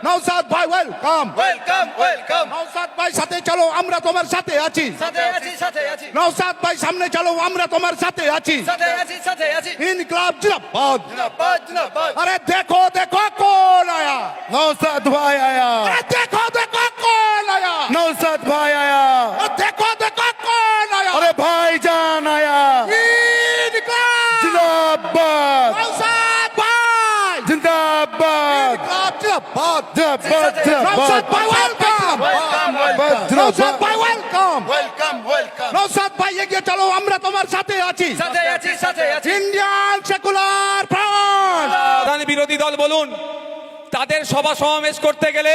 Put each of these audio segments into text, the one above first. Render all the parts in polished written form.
নওশাদ ভাই welcome welcome welcome Naushad ভাই সাথে চলো আমরা তোমার সাথে আছি সাথে আছি নওশাদ ভাই সামনে চলো আমরা তোমার সাথে আছি সাথে আছি ইনকলাব জিন্দাবাদ জিন্দাবাদ জিন্দাবাদ अरे देखो देखो कौन आया नौसाद भाई आया अरे देखो देखो कौन आया नौसाद भाई आया अरे देखो देखो कौन आया अरे भाईजान आया इनकलाब जिंदाबाद नौशद भाई जिंदाबाद इनकलाब जिंदाबाद जिंदाबाद नौशद भाई वेलकम नौशद ভাই ওয়েলকাম ওয়েলকাম ওয়েলকাম নওশাদ ভাই এগিয়ে চলো আমরা তোমার সাথে আছি সাথে আছি ইন্ডিয়ান সেকুলার ফ্রন্ট প্রধান বিরোধী দল বলুন, তাদের সভা সমাবেশ করতে গেলে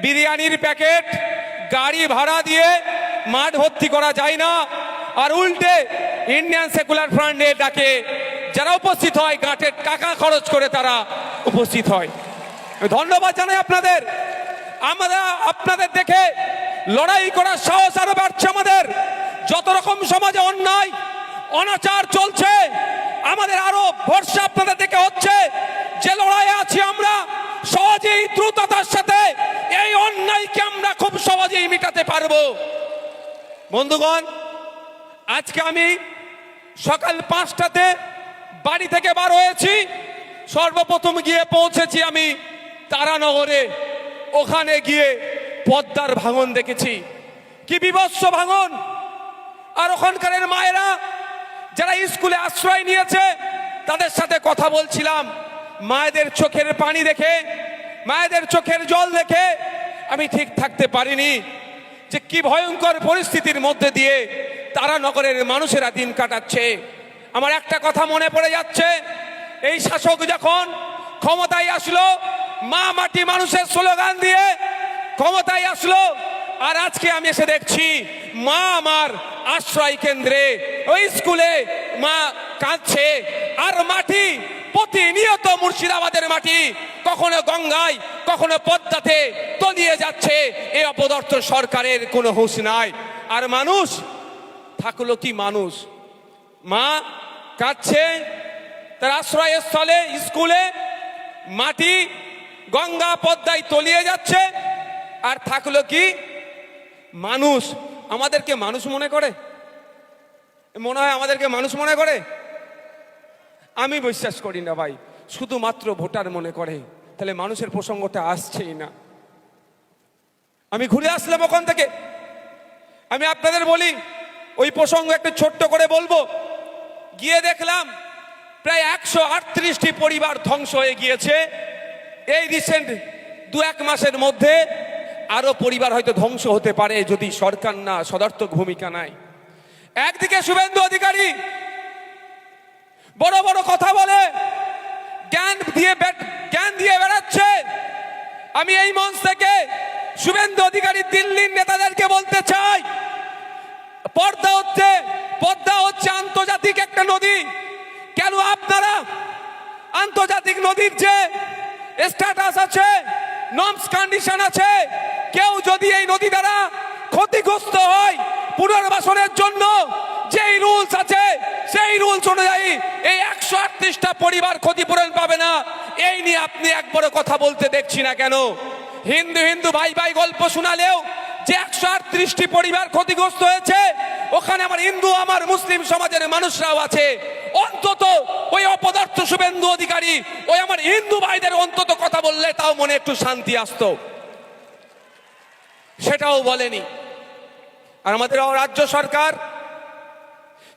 বিরিয়ানির প্যাকেট গাড়ি ভাড়া দিয়ে মাঠ ভর্তি করা যায় না, আর উল্টে ইন্ডিয়ান সেকুলার ফ্রন্টের ডাকে যারা উপস্থিত হয় গাঁটের টাকা খরচ করে তারা উপস্থিত হয়। ধন্যবাদ জানাই আপনাদের। আমরা আপনাদের দেখে লড়াই করার সাহস আরো বাড়ছে আমাদের। যত রকম সমাজে অন্যায় অনাচার চলছে আমাদের আরো ভরসা আপনাদের দেখে হচ্ছে যে লড়াইয়ে আছি আমরা সহজেই দ্রুততার সাথে এই অন্যায়কে আমরা খুব সহজেই মিটাতে পারবো। বন্ধুগণ, আজকে আমি সকাল 5টাতে বাড়ি থেকে বার হয়েছি। সর্বপ্রথম গিয়ে পৌঁছেছি আমি তারানগরে। ওখানে গিয়ে পদ্মার ভাঙন দেখেছি, কি বিভৎস ভাঙন। আর ওখানকার মায়েরা যারা স্কুলে আশ্রয় নিয়েছে তাদের সাথে কথা বলছিলাম। মায়েদের চোখের পানি দেখে, মায়েদের চোখের জল দেখে আমি ঠিক থাকতে পারিনি যে কি ভয়ঙ্কর পরিস্থিতির মধ্যে দিয়ে তারানগরের মানুষেরা দিন কাটাচ্ছে। আমার একটা কথা মনে পড়ে যাচ্ছে, এই শাসক যখন ক্ষমতায় আসলো মা মাটি মানুষের স্লোগান দিয়ে ক্ষমতায় আসলো, আর আজকে আমি এসে দেখছি মা আমার আশ্রয় কেন্দ্রে ওই স্কুলে মা কাঁদছে। আর মাটি প্রতিনিয়ত মুর্শিদাবাদের মাটি কখনো গঙ্গায় কখনো পদ্মাতে তলিয়ে যাচ্ছে। এই অপদার্থ সরকারের কোনো হুঁশ নাই। আর মানুষ থাকলো কি মানুষ, মা কাঁদছে তার আশ্রয়স্থলে স্কুলে, মাটি গঙ্গা পদ্মায় তলিয়ে যাচ্ছে, আর থাকলো কি মানুষ। আমাদেরকে মানুষ মনে করে, মনে হয় আমাদেরকে মানুষ মনে করে। আমি বিশ্বাস করি না ভাই, শুধুমাত্র ভোটার মনে করে। তাহলে মানুষের প্রসঙ্গটা আসছেই না। আমি ঘুরে আসলাম ওখান থেকে। আমি আপনাদের বলি ওই প্রসঙ্গ একটু ছোট্ট করে বলবো। গিয়ে দেখলাম প্রায় 138টি পরিবার ধ্বংস হয়ে গিয়েছে। এই রিসেন্ট 2-1 মাসের মধ্যে আরো পরিবার হয়তো ধ্বংস হতে পারে যদি সরকার না সদর্থক ভূমিকা নেয়। একদিকে শুভেন্দু অধিকারী বড় বড় কথা বলে, জ্ঞান দিয়ে বেড়াচ্ছে। আমি এই মঞ্চ থেকে শুভেন্দু অধিকারী দিল্লির নেতাদেরকে বলতে চাই, পদ্মা হচ্ছে আন্তর্জাতিক একটা নদী। কেন আপনারা আন্তর্জাতিক নদীর যে স্ট্যাটাস আছে, নর্মস কন্ডিশন আছে, কেউ যদি এই নদী দ্বারা ক্ষতিগ্রস্ত হয় পুনর্বাসনের জন্য যেই রুলস আছে সেই রুলস অনুযায়ী এই 138টা পরিবার ক্ষতিপূরণ পাবে না। এই নিয়ে আপনি একবারও কথা বলতে দেখছি না কেন? হিন্দু ভাই ভাই গল্প শোনালেও যে 138টি পরিবার ক্ষতিগ্রস্ত হয়েছে, ওখানে আমার হিন্দু আমার মুসলিম সমাজের মানুষরাও আছে। অন্তত ওই অপদার্থ শুভেন্দু অধিকারী ওই আমার হিন্দু ভাইদের অন্তত কথা বললে তাও মনে একটু শান্তি আসতো, সেটাও বলেনি। আর আমাদের রাজ্য সরকার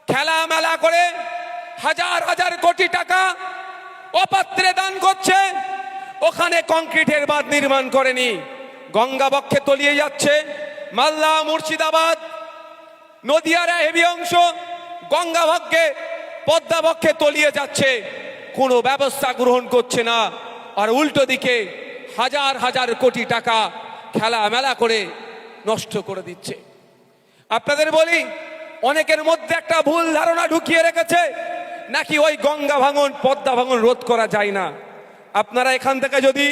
খেলা মেলা করে হাজার হাজার কোটি টাকা অপাত্রে দান করছে। ওখানে কংক্রিটের বাঁধ নির্মাণ করেনি, গঙ্গা বক্ষে তলিয়ে যাচ্ছে। মালদা মুর্শিদাবাদ নদিয়ার হেভি অংশ গঙ্গা বক্ষে পদ্মা বক্ষে তলিয়ে যাচ্ছে, কোনো ব্যবস্থা গ্রহণ করছে না। আর উল্টো দিকে হাজার হাজার কোটি টাকা খেলা মেলা করে নষ্ট করে দিচ্ছে। আপনাদের বলি, অনেকের মধ্যে একটা ভুল ধারণা ঢুকিয়ে রেখেছে নাকি ওই গঙ্গা ভাঙন পদ্মা ভাঙন রোধ করা যায় না। আপনারা এখান থেকে যদি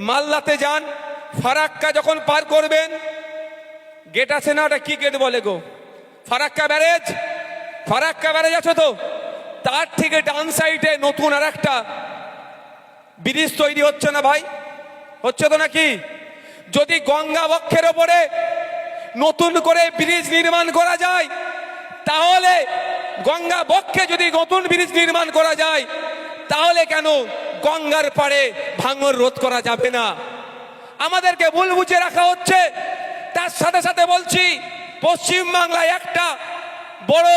মালদাতে যান, ফারাক্কা যখন পার করবেন, গেট আছে না, ওটা কি গেট বলে গো? ফারাক্কা ব্যারেজ আছে তো, তার থেকে ডান সাইডে নতুন আর একটা ব্রিজ তৈরি হচ্ছে না ভাই? হচ্ছে তো নাকি? যদি গঙ্গা বক্ষের ওপরে নতুন করে ব্রিজ নির্মাণ করা যায়, তাহলে গঙ্গা বক্ষে যদি নতুন ব্রিজ নির্মাণ করা যায়, তাহলে কেন গঙ্গার পাড়ে ভাঙন রোধ করা যাবে না? আমাদেরকে ভুল বুঝে রাখা হচ্ছে। তার সাথে সাথে বলছি, পশ্চিম বাংলায় একটা বড়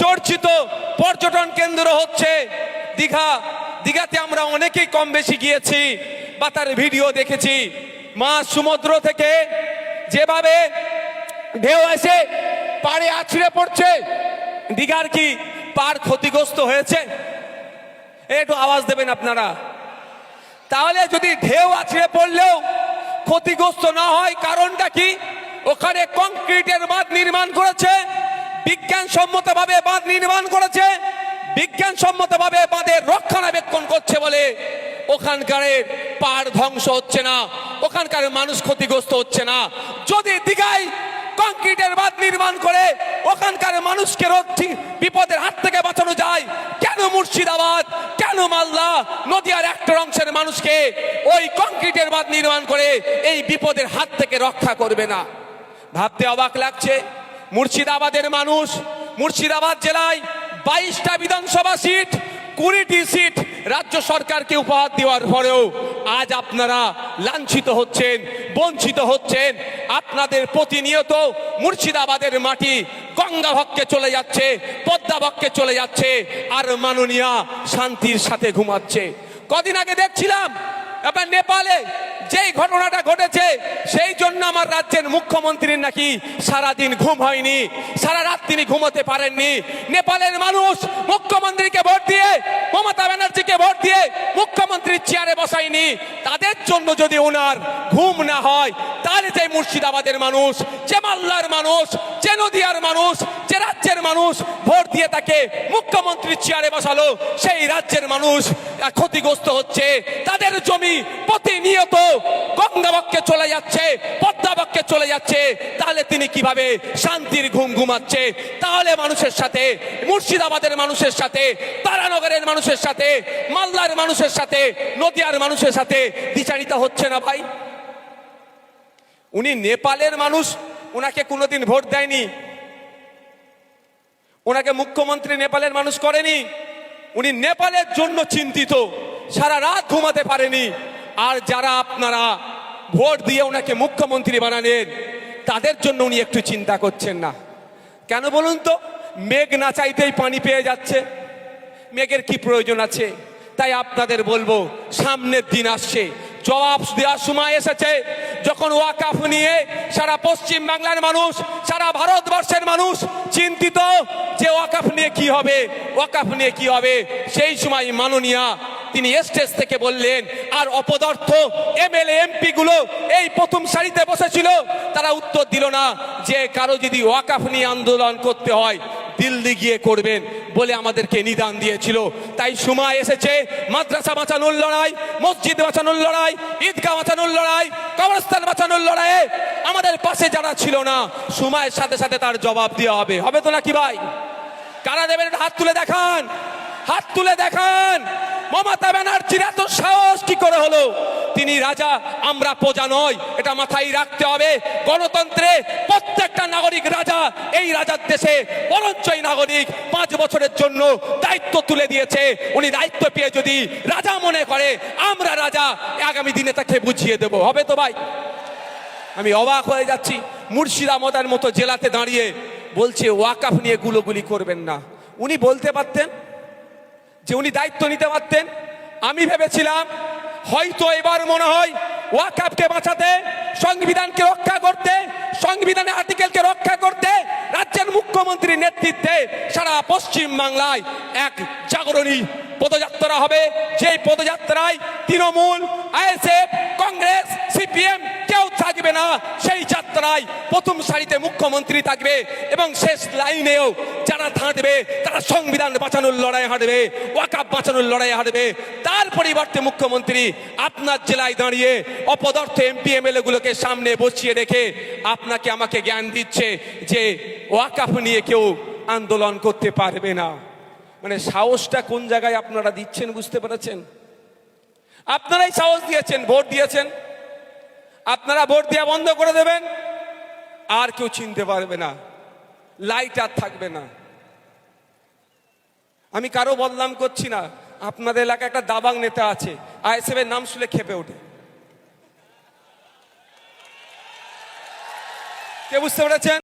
চর্চিত পর্যটন কেন্দ্র হচ্ছে দীঘা। দীঘাতে আমরা অনেকেই কম বেশি গিয়েছি বা তার ভিডিও দেখেছি। মা সমুদ্র থেকে যেভাবে ঢেউ এসে পাড়ে আছড়ে পড়ছে, দীঘার কি পার ক্ষতিগ্রস্ত হয়েছে? একটু আওয়াজ দেবেন আপনারা। তাহলে যদি ঢেউ আছড়ে পড়লেও ক্ষতিগ্রস্ত না হয়, কারণটা কি? ওখানে কংক্রিটের বাঁধ নির্মাণ করেছে, বিজ্ঞানসম্মতভাবে বাঁধ নির্মাণ করেছে, বিজ্ঞানসম্মতভাবে বাঁধের রক্ষণাবেক্ষণ করছে বলে ওখানকার পাড় ধ্বংস হচ্ছে না, ওখানকার মানুষ ক্ষতিগ্রস্ত হচ্ছে না। যদি দীঘায় কংক্রিটের বাঁধ নির্মাণ করে ওখানকার মানুষকে বিপদের হাত থেকে বাঁচানো যায়, কেন মুর্শিদাবাদ, কেন মালদা, নদিয়ার একটা অংশের মানুষকে ওই কংক্রিটের বাঁধ নির্মাণ করে এই বিপদের হাত থেকে রক্ষা করবে না? ভাবতে অবাক লাগছে। মুর্শিদাবাদের মানুষ, মুর্শিদাবাদ জেলায় 22টা বিধানসভা সিট, 20টি সিট রাজ্য সরকারকে উপহার দেওয়ার পরেও আজ আপনারা লাঞ্ছিত হচ্ছেন, বঞ্চিত হচ্ছেন। আপনাদের প্রতিনিয়ত মুর্শিদাবাদের মাটি গঙ্গা বক্ষে চলে যাচ্ছে, পদ্মা বক্ষে চলে যাচ্ছে, আর মাননীয়া শান্তির সাথে ঘুমাচ্ছে। কদিন আগে দেখছিলাম আপনার নেপালে যেই ঘটনাটা ঘটেছে, সেই জন্য আমার রাজ্যের মুখ্যমন্ত্রীর নাকি সারাদিন ঘুম হয়নি, সারা রাত তিনি ঘুমোতে পারেননি। নেপালের মানুষ মুখ্যমন্ত্রীকে ভোট দিয়ে, মমতা ব্যানার্জিকে ভোট দিয়ে মুখ্যমন্ত্রীর চেয়ারে বসায়নি। তাদের জন্য যদি ওনার ঘুম না হয়, তাহলে যে মুর্শিদাবাদের মানুষ, যে মালদার মানুষ, যে নদিয়ার মানুষ, যে রাজ্যের মানুষ ভোট দিয়ে তাকে মুখ্যমন্ত্রীর চেয়ারে বসালো, সেই রাজ্যের মানুষ ক্ষতিগ্রস্ত হচ্ছে। তাদের জমি প্রতিনিয়ত গঙ্গা বক্ষে চলে যাচ্ছে, পদ্মা বক্ষে চলে যাচ্ছে। তাহলে তিনি কিভাবে শান্তির ঘুম ঘুমাচ্ছে? তাহলে মানুষের সাথে, মুর্শিদাবাদের মানুষের সাথে, তারানগরের মানুষের সাথে, মালদার মানুষের সাথে, নদিয়ার মানুষের সাথে বিচারিতা হচ্ছে না ভাই? উনি নেপালের মানুষ, ওনাকে কোনোদিন ভোট দেয়নি, ওনাকে মুখ্যমন্ত্রী নেপালের মানুষ করেনি। উনি নেপালের জন্য চিন্তিত, সারা রাত ঘুমাতে পারেনি। আর যারা আপনারা ভোট দিয়ে ওনাকে মুখ্যমন্ত্রী বানালেন, তাদের জন্য উনি একটু চিন্তা করছেন না কেন বলুন তো? মেঘ না চাইতেই পানি পেয়ে যাচ্ছে, মেঘের কি প্রয়োজন আছে? তাই আপনাদের বলবো, সামনের দিন আসছে, জবাব দেওয়ার সময় এসেছে। যখন ওয়াকাফ নিয়ে সারা পশ্চিম বাংলার মানুষ, সারা ভারতবর্ষের মানুষ চিন্তিত যে ওয়াকাফ নিয়ে কি হবে, ওয়াকাফ নিয়ে কি হবে, সেই সময় মাননীয়া তিনি স্টেজ থেকে বললেন। আর অপদার্থ এমএলএ এমপি গুলো এই প্রথম সারিতে বসেছিল, তারা উত্তর দিল না যে কারো যদি ওয়াকাফ নিয়ে আন্দোলন করতে হয় দিল্লি গিয়ে করবেন বলে আমাদেরকে নিদান দিয়েছিল। তাই সময় এসেছে মাদ্রাসা বাঁচানোর লড়াই, মসজিদ বাঁচানোর লড়াই, ঈদগাহ বাঁচানোর লড়াই, কবরস্থান বাঁচানোর লড়াইয়ে আমাদের পাশে যারা ছিল না, সময়ের সাথে সাথে তার জবাব দেওয়া হবে। হবে তো নাকি ভাই? কারা দেবেন? হাত তুলে দেখান, হাত তুলে দেখান। মমতা ব্যানার্জির এত সাহস কি করে হলো? তিনি রাজা, আমরা প্রজা নয়, এটা মাথায় রাখতে হবে। গণতন্ত্রে প্রত্যেকটা নাগরিক রাজা। এই রাজার দেশে বরঞ্চই নাগরিক 5 বছরের জন্য দায়িত্ব তুলে দিয়েছে। উনি দায়িত্ব পেয়ে যদি রাজা মনে করে আমরা রাজা, আগামী দিনে তাকে বুঝিয়ে দেব। হবে তো ভাই? আমি অবাক হয়ে যাচ্ছি, মুর্শিদাবাদের মতো জেলাতে দাঁড়িয়ে বলছে ওয়াকাফ নিয়ে গুলোগুলি করবেন না। উনি বলতে পারতেন যে উনি দায়িত্ব নিতে পারতেন। আমি ভেবেছিলাম হয়তো এবার মনে হয় ওয়াকাফকে বাঁচাতে, সংবিধানকে রক্ষা করতে, সংবিধানের আর্টিকেলকে রক্ষা করতে রাজ্যের মুখ্যমন্ত্রীর নেতৃত্বে সারা পশ্চিম বাংলায় এক জাগরণী পদযাত্রা হবে। যেই পদযাত্রায় তৃণমূল, আইএসএফ, কংগ্রেস, সিপিএম কেউ থাকবে না। সেই যাত্রায় প্রথম সারিতে মুখ্যমন্ত্রী থাকবে এবং শেষ লাইনেও যারা থাকবে তারা সংবিধান বাঁচানোর লড়াই হাঁটবে, ওয়াকাফ বাঁচানোর লড়াই হাঁটবে। তার পরিবর্তে মুখ্যমন্ত্রী আপনার জেলায় দাঁড়িয়ে অপদার্থ এমপি এমএলএ গুলোকে সামনে বসিয়ে রেখে আপনাকে আমাকে জ্ঞান দিচ্ছে যে ওয়াকাফ নিয়ে কেউ আন্দোলন করতে পারবে না। মানে সাহসটা কোন জায়গায় আপনারা দিচ্ছেন বুঝতে পেরেছেন? আপনারাই সাহস দিয়েছেন, ভোট দিয়েছেন। আপনারা ভোট দেওয়া বন্ধ করে দেবেন, আর কেউ চিনতে পারবে না, লাইট আর থাকবে না। আমি কারো বদনাম করছি না, আপনাদের এলাকায় একটা দাবাং নেতা আছে, আইএসএফ এর নাম শুনে খেপে ওঠে। কে বুঝতে পেরেছেন?